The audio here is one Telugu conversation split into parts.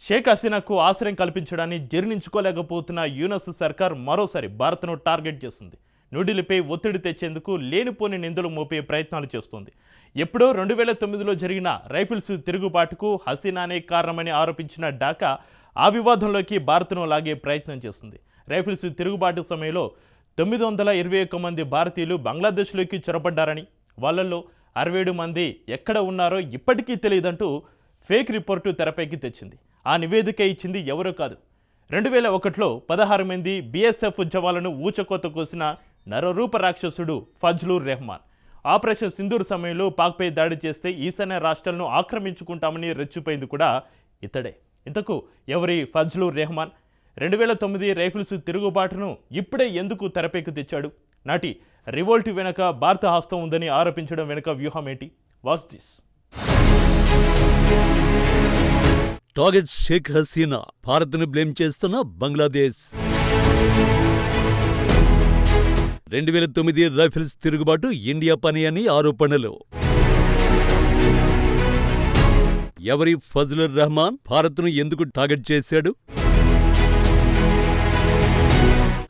షేక్ హసీనాకు ఆశ్రయం కల్పించడాన్ని జీర్ణించుకోలేకపోతున్న యూనస్ సర్కార్ మరోసారి భారత్ను టార్గెట్ చేస్తుంది. న్యూఢిల్లీపై ఒత్తిడి తెచ్చేందుకు లేనిపోని నిందలు మోపే ప్రయత్నాలు చేస్తోంది. ఎప్పుడో 2009లో జరిగిన రైఫిల్స్ తిరుగుబాటుకు హసీనానే కారణమని ఆరోపించిన ఢాకా ఆ వివాదంలోకి భారత్ను లాగే ప్రయత్నం చేస్తుంది. రైఫిల్స్ తిరుగుబాటు సమయంలో 921 మంది భారతీయులు బంగ్లాదేశ్లోకి చొరబడ్డారని, వాళ్ళల్లో 67 మంది ఎక్కడ ఉన్నారో ఇప్పటికీ తెలియదంటూ ఫేక్ రిపోర్టు తెరపైకి తెచ్చింది. ఆ నివేదిక ఇచ్చింది ఎవరో కాదు, 2001లో 16 మంది బీఎస్ఎఫ్ జవాన్లను ఊచకోత కోసిన నరరూప రాక్షసుడు ఫజ్లుర్ రెహమాన్. ఆపరేషన్ సింధూర్ సమయంలో పాక్పై దాడి చేస్తే ఈశాన్య రాష్ట్రాలను ఆక్రమించుకుంటామని రెచ్చిపోయింది కూడా ఇతడే. ఇంతకు ఎవరి ఫజ్లుర్ రెహమాన్? 2009 రైఫిల్స్ తిరుగుబాటును ఇప్పుడే ఎందుకు తెరపైకి తెచ్చాడు? నాటి రివోల్ట్ వెనుక భారత హస్తం ఉందని ఆరోపించడం వెనుక వ్యూహం ఏంటి? Watch this. Target Sheikh Hasina, భారత్ను బ్లేమ్ చేస్తున్న బంగ్లాదేశ్. 2009 రైఫిల్స్ తిరుగుబాటు ఇండియా పని అని ఆరోపణలు. ఎవరి ఫజ్లుర్ రెహమాన్? భారత్ను ఎందుకు టార్గెట్ చేశాడు?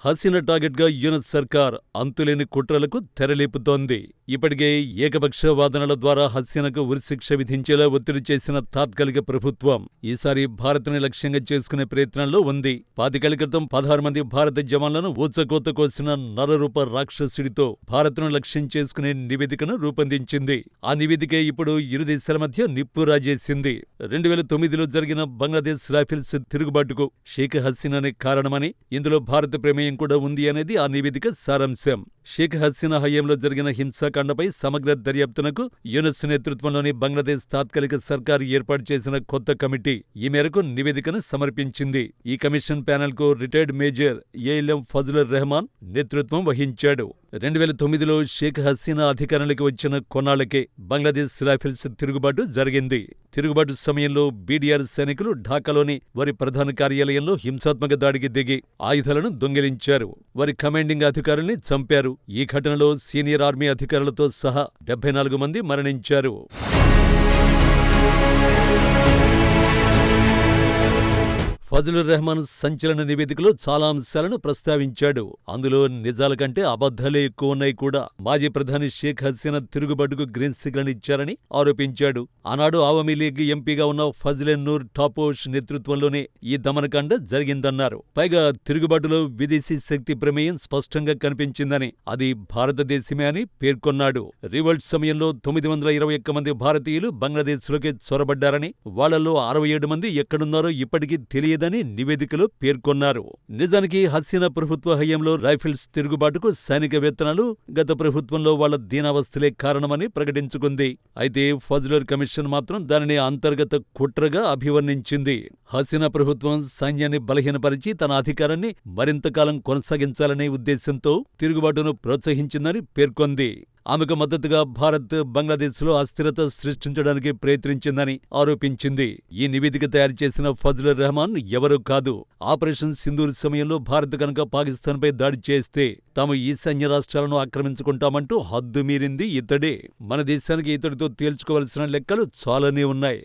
హసీనా టార్గెట్గా యూనస్ సర్కార్ అంతులేని కుట్రలకు తెరలేపుతోంది. ఇప్పటికే ఏకపక్ష వాదనల ద్వారా హసీనాకు ఉరిశిక్ష విధించేలా ఒత్తిడి చేసిన తాత్కాలిక ప్రభుత్వం ఈసారి భారత్ని లక్ష్యంగా చేసుకునే ప్రయత్నంలో ఉంది. 25 ఏళ్ల క్రితం 16 మంది భారత జవాన్లను ఊచకోత కోసిన నరరూప రాక్షసుడితో భారత్ను లక్ష్యం చేసుకునే నివేదికను రూపొందించింది. ఆ నివేదిక ఇప్పుడు ఇరు దేశాల మధ్య నిప్పు రాజేసింది. 2009లో జరిగిన బంగ్లాదేశ్ రైఫిల్స్ తిరుగుబాటుకు షేక్ హసీనానే కారణమని, ఇందులో భారత ప్రమేయం కూడా ఉంది అనేది ఆ నివేదిక సారాంశం. షేక్ హసీనా హయాంలో జరిగిన హింసాకాండపై సమగ్ర దర్యాప్తునకు యూనస్ నేతృత్వంలోని బంగ్లాదేశ్ తాత్కాలిక సర్కారు ఏర్పాటు చేసిన కొత్త కమిటీ ఈ మేరకు నివేదికను సమర్పించింది. ఈ కమిషన్ ప్యానెల్ కు retired major ALM Fazlur Rahman నేతృత్వం వహించాడు. 2009లో షేక్ హసీనా అధికారంలోకి వచ్చిన కొన్నాళ్లకే బంగ్లాదేశ్ రైఫిల్స్ తిరుగుబాటు జరిగింది. తిరుగుబాటు సమయంలో బీడీఆర్ సైనికులు ఢాకాలోని వారి ప్రధాన కార్యాలయంలో హింసాత్మక దాడికి దిగి ఆయుధాలను దొంగిలించారు. వారి కమాండింగ్ అధికారుల్ని చంపారు. ఈ ఘటనలో సీనియర్ ఆర్మీ అధికారులతో సహా 74 మంది మరణించారు. ఫజ్లుర్ రెహమాన్ సంచలన నివేదికలో చాలా అంశాలను ప్రస్తావించాడు. అందులో నిజాల కంటే అబద్ధాలే ఎక్కువ ఉన్నాయి కూడా. మాజీ ప్రధాని షేక్ హసీనా తిరుగుబాటుకు గ్రీన్ సిగ్నల్ ఇచ్చారని ఆరోపించాడు. ఆనాడు ఆవామీ లీగ్ ఎంపీగా ఉన్న ఫజ్లెన్ నూర్ టాపోష్ నేతృత్వంలోనే ఈ దమనకాండ జరిగిందన్నారు. పైగా తిరుగుబాటులో విదేశీ శక్తి ప్రమేయం స్పష్టంగా కనిపించిందని, అది భారతదేశమే అని పేర్కొన్నాడు. రివోల్ట్ సమయంలో 921 మంది భారతీయులు బంగ్లాదేశ్లోకి చొరబడ్డారని, వాళ్లలో 67 మంది ఎక్కడున్నారో ఇప్పటికీ తెలియదు నివేదికలో పేర్కొన్నారు. నిజానికి హసీనా ప్రభుత్వ హయాంలో రైఫిల్స్ తిరుగుబాటుకు సైనిక వేతనాలు, గత ప్రభుత్వంలో వాళ్ల దీనావస్థలే కారణమని ప్రకటించుకుంది. అయితే ఫజ్లుర్ కమిషన్ మాత్రం దానిని అంతర్గత కుట్రగా అభివర్ణించింది. హసీనా ప్రభుత్వం సైన్యాన్ని బలహీనపరిచి తన అధికారాన్ని మరింతకాలం కొనసాగించాలనే ఉద్దేశంతో తిరుగుబాటును ప్రోత్సహించిందని పేర్కొంది. ఆమెకు మద్దతుగా భారత్ బంగ్లాదేశ్లో అస్థిరత సృష్టించడానికి ప్రయత్నించిందని ఆరోపించింది. ఈ నివేదిక తయారు చేసిన ఫజ్లుర్ రెహమాన్ ఎవరూ కాదు. ఆపరేషన్ సింధూర్ సమయంలో భారత్ కనుక పాకిస్తాన్పై దాడి చేస్తే తాము ఈశాన్య రాష్ట్రాలను ఆక్రమించుకుంటామంటూ హద్దు మీరింది ఇతడే. మన దేశానికి ఇతడితో తేల్చుకోవలసిన లెక్కలు చాలానే ఉన్నాయి.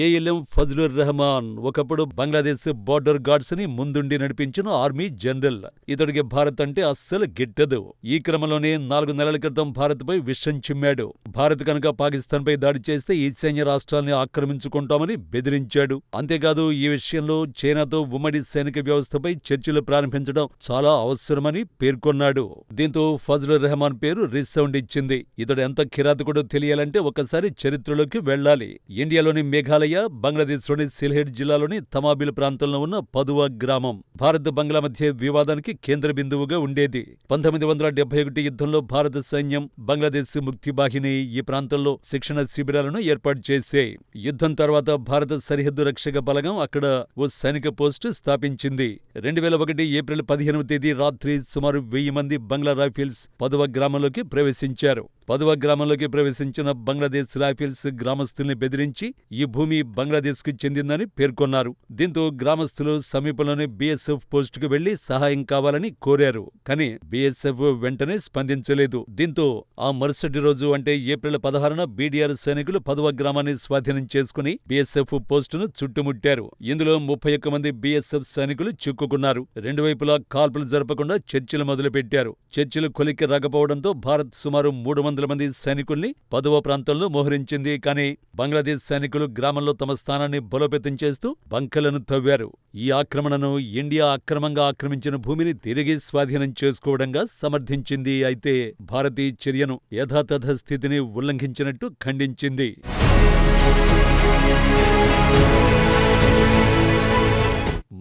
ఏఎల్ఎం ఫజ్లుర్ రెహమాన్ ఒకప్పుడు బంగ్లాదేశ్ బార్డర్ గార్డ్స్ ని ముందుండి నడిపించిన ఆర్మీ జనరల్. ఇతడికి భారత్ అంటే అస్సలు గిట్టదు. ఈ క్రమంలోనే 4 నెలల క్రితం భారత్పై విషం చిమ్మాడు. భారత్ కనుక పాకిస్తాన్పై దాడి చేస్తే ఈశాన్య రాష్ట్రాల్ని ఆక్రమించుకుంటామని బెదిరించాడు. అంతేకాదు, ఈ విషయంలో చైనాతో ఉమ్మడి సైనిక వ్యవస్థపై చర్చలు ప్రారంభించడం చాలా అవసరమని పేర్కొన్నాడు. దీంతో ఫజ్లుర్ రెహమాన్ పేరు రీసౌండ్ ఇచ్చింది. ఇతడు ఎంత కిరాతకుడో తెలియాలంటే ఒకసారి చరిత్రలోకి వెళ్లాలి. ఇండియాలోని మేఘాలయ, బంగ్లాదేశ్లోని సిల్హెట్ జిల్లాలోని తమాబిల్ ప్రాంతంలో ఉన్న పదువా గ్రామం భారత్ బంగ్లా మధ్య వివాదానికి కేంద్ర బిందువుగా ఉండేది. 1971 యుద్ధంలో భారత సైన్యం, బంగ్లాదేశ్ ముక్తి బాహిని ఈ ప్రాంతంలో శిక్షణ శిబిరాలను ఏర్పాటు చేశాయి. యుద్ధం తర్వాత భారత సరిహద్దు రక్షక బలగం అక్కడ ఓ సైనిక పోస్టు స్థాపించింది. 2001 ఏప్రిల్ 15వ తేదీ రాత్రి సుమారు 1000 మంది బంగ్లా రైఫిల్స్ పదువా గ్రామంలోకి ప్రవేశించారు. పదువా గ్రామంలోకి ప్రవేశించిన బంగ్లాదేశ్ రైఫిల్స్ గ్రామస్తుల్ని బెదిరించి ఈ భూమి భూమి బంగ్లాదేశ్కు చెందిందని పేర్కొన్నారు. దీంతో గ్రామస్తులు సమీపంలోని బీఎస్ఎఫ్ పోస్టుకు వెళ్లి సహాయం కావాలని కోరారు. కానీ బీఎస్ఎఫ్ వెంటనే స్పందించలేదు. దీంతో ఆ మరుసటి రోజు అంటే ఏప్రిల్ 16న బీడీఆర్ సైనికులు పదవ గ్రామాన్ని స్వాధీనం చేసుకుని బీఎస్ఎఫ్ పోస్టును చుట్టుముట్టారు. ఇందులో 31 మంది బీఎస్ఎఫ్ సైనికులు చిక్కుకున్నారు. రెండు వైపులా కాల్పులు జరపకుండా చర్చలు మొదలుపెట్టారు. చర్చలు కొలిక్కి రాకపోవడంతో భారత్ సుమారు 300 మంది సైనికుల్ని పదవ ప్రాంతంలో మోహరించింది. కానీ బంగ్లాదేశ్ సైనికులు గ్రామంలో తమ స్థానాన్ని బలోపేతం చేస్తూ బంకలను తవ్వారు. ఈ ఆక్రమణను ఇండియా అక్రమంగా ఆక్రమించిన భూమిని తిరిగి స్వాధీనం చేసుకోవడంగా సమర్థించింది. అయితే భారత్ ఈ చర్యను యథాతథ స్థితిని ఉల్లంఘించినట్టు ఖండించింది.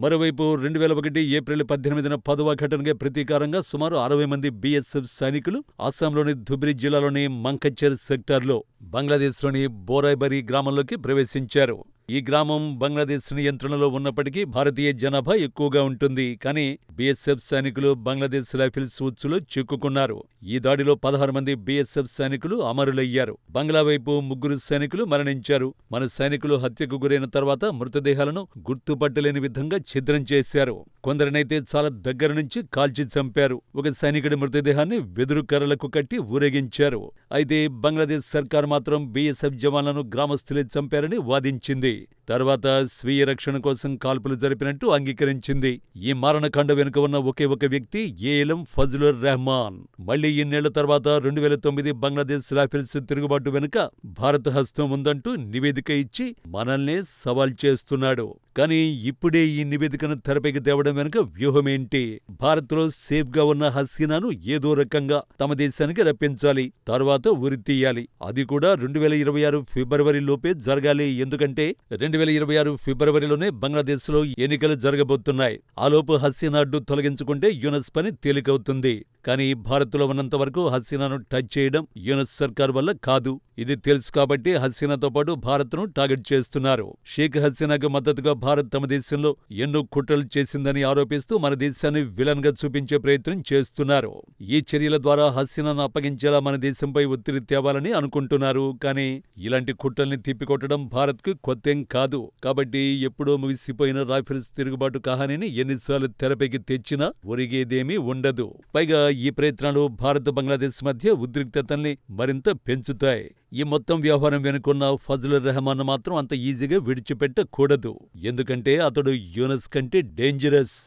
మరోవైపు 2001 ఏప్రిల్ 18న 10వ ఘటనగా ప్రతీకారంగా సుమారు 60 మంది బీఎస్ఎఫ్ సైనికులు అస్సాంలోని ధుబ్రీ జిల్లాలోని మంకచర్ సెక్టార్లో బంగ్లాదేశ్లోని బోరాయ్బరీ గ్రామంలోకి ప్రవేశించారు. ఈ గ్రామం బంగ్లాదేశ్ నియంత్రణలో ఉన్నప్పటికీ భారతీయ జనాభా ఎక్కువగా ఉంటుంది. కానీ బీఎస్ఎఫ్ సైనికులు బంగ్లాదేశ్ రైఫిల్స్ ఉచ్చులో చిక్కుకున్నారు. ఈ దాడిలో 16 మంది బీఎస్ఎఫ్ సైనికులు అమరులయ్యారు. బంగ్లా వైపు 3 సైనికులు మరణించారు. మన సైనికులు హత్యకు గురైన తర్వాత మృతదేహాలను గుర్తుపట్టలేని విధంగా ఛిద్రం చేశారు. కొందరినైతే చాలా దగ్గర నుంచి కాల్చి చంపారు. ఒక సైనికుడి మృతదేహాన్ని వెదురు కర్రలకు కట్టి ఊరేగించారు. అయితే బంగ్లాదేశ్ సర్కార్ మాత్రం బీఎస్ఎఫ్ జవాన్లను గ్రామస్తులే చంపారని వాదించింది. తర్వాత స్వీయ రక్షణ కోసం కాల్పులు జరిపినట్టు అంగీకరించింది. ఈ మారణకాండ వెనుక ఉన్న ఒకే ఒక వ్యక్తి ఏఎల్ఎం ఫజ్లుర్ రెహమాన్. మళ్లీ ఇన్నేళ్ల తర్వాత 2009 బంగ్లాదేశ్ రైఫిల్స్ తిరుగుబాటు వెనుక భారత హస్తం ఉందంటూ నివేదిక ఇచ్చి మనల్నే సవాల్ చేస్తున్నాడు. కానీ ఇప్పుడే ఈ నివేదికను తెరపైకి తేవడం వెనుక వ్యూహమేంటి? భారత్లో సేఫ్గా ఉన్న హసీనాను ఏదో రకంగా తమ దేశానికి రప్పించాలి, తర్వాత ఉరితీయాలి. అది కూడా 2026 ఫిబ్రవరి లోపే జరగాలి. ఎందుకంటే 2026 ఫిబ్రవరిలోనే బంగ్లాదేశ్లో ఎన్నికలు జరగబోతున్నాయి. ఆలోపు హసీనా అడ్డు తొలగించుకుంటే యూనస్ పని తేలికవుతుంది. కానీ భారత్లో ఉన్నంత వరకు హసీనాను టచ్ చేయడం యూనస్ సర్కార్ వల్ల కాదు. ఇది తెలుసు కాబట్టి హసీనాతో పాటు భారత్ను టార్గెట్ చేస్తున్నారు. షేక్ హసీనాకు మద్దతుగా భారత్ తమ దేశంలో ఎన్నో కుట్రలు చేసిందని ఆరోపిస్తూ మన దేశాన్ని విలన్ గా చూపించే ప్రయత్నం చేస్తున్నారు. ఈ చర్యల ద్వారా హసీనాను అప్పగించేలా మన దేశంపై ఒత్తిడి తేవాలని అనుకుంటున్నారు. కానీ ఇలాంటి కుట్రల్ని తిప్పికొట్టడం భారత్కు కొత్తేం కాదు. కాబట్టి ఎప్పుడో ముగిసిపోయిన రైఫిల్స్ తిరుగుబాటు కహానీని ఎన్నిసార్లు తెరపైకి తెచ్చినా ఒరిగేదేమీ ఉండదు. పైగా ఈ ప్రయత్నాలు భారత్ బంగ్లాదేశ్ మధ్య ఉద్రిక్తతల్ని మరింత పెంచుతాయి. ఈ మొత్తం వ్యవహారం వెనుకున్న ఫజ్లుర్ రెహమాన్ మాత్రం అంత ఈజీగా విడిచిపెట్టకూడదు. ఎందుకంటే అతడు యూనస్ కంటే డేంజరస్.